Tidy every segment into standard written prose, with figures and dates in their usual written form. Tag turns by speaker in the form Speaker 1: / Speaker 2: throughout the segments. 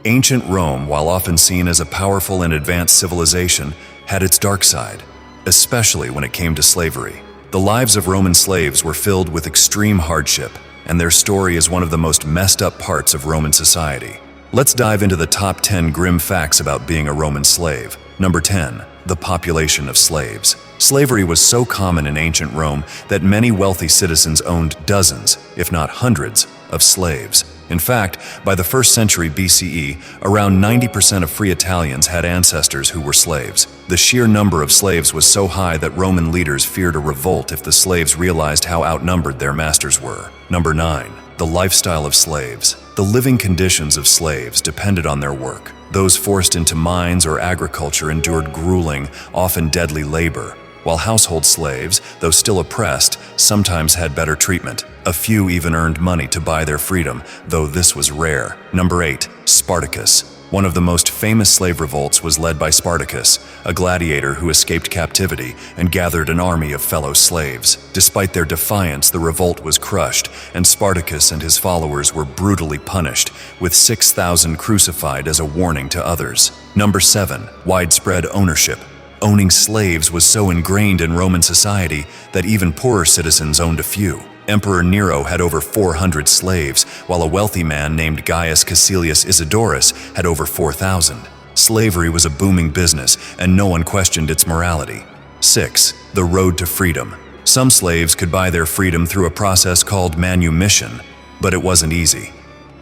Speaker 1: Ancient Rome, while often seen as a powerful and advanced civilization, had its dark side, especially when it came to slavery. The lives of Roman slaves were filled with extreme hardship, and their story is one of the most messed up parts of Roman society. Let's dive into the top 10 grim facts about being a Roman slave. Number 10. The population of slaves. Slavery was so common in ancient Rome that many wealthy citizens owned dozens, if not hundreds, of slaves. In fact, by the 1st century BCE, around 90% of free Italians had ancestors who were slaves. The sheer number of slaves was so high that Roman leaders feared a revolt if the slaves realized how outnumbered their masters were. Number 9. The lifestyle of slaves. The living conditions of slaves depended on their work. Those forced into mines or agriculture endured grueling, often deadly labor, while household slaves, though still oppressed, sometimes had better treatment. A few even earned money to buy their freedom, though this was rare. Number 8. Spartacus. One of the most famous slave revolts was led by Spartacus, a gladiator who escaped captivity and gathered an army of fellow slaves. Despite their defiance, the revolt was crushed, and Spartacus and his followers were brutally punished, with 6,000 crucified as a warning to others. Number 7. Widespread ownership. Owning slaves was so ingrained in Roman society that even poorer citizens owned a few. Emperor Nero had over 400 slaves, while a wealthy man named Gaius Caecilius Isidorus had over 4,000. Slavery was a booming business, and no one questioned its morality. 6. The road to freedom. Some slaves could buy their freedom through a process called manumission, but it wasn't easy.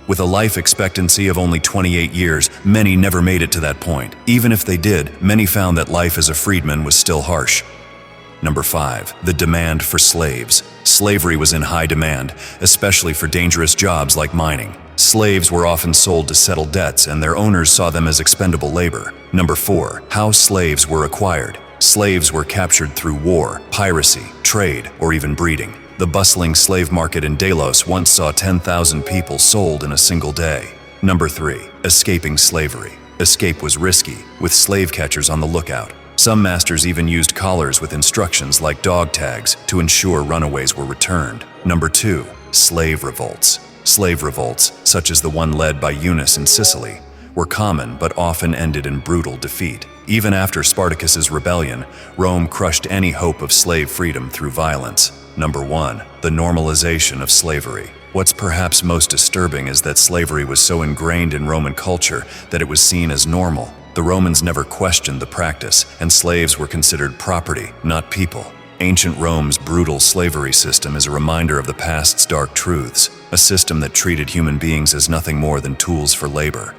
Speaker 1: With a life expectancy of only 28 years, many never made it to that point. Even if they did, many found that life as a freedman was still harsh. Number 5. The demand for slaves. Slavery was in high demand, especially for dangerous jobs like mining. Slaves were often sold to settle debts, and their owners saw them as expendable labor. Number 4. How slaves were acquired. Slaves were captured through war, piracy, trade, or even breeding. The bustling slave market in Delos once saw 10,000 people sold in a single day. Number 3. Escaping slavery. Escape was risky, with slave catchers on the lookout. Some masters even used collars with instructions like dog tags to ensure runaways were returned. Number 2. Slave revolts. Slave revolts, such as the one led by Eunice in Sicily, were common but often ended in brutal defeat. Even after Spartacus's rebellion, Rome crushed any hope of slave freedom through violence. Number 1. The normalization of slavery. What's perhaps most disturbing is that slavery was so ingrained in Roman culture that it was seen as normal. The Romans never questioned the practice, and slaves were considered property, not people. Ancient Rome's brutal slavery system is a reminder of the past's dark truths, a system that treated human beings as nothing more than tools for labor.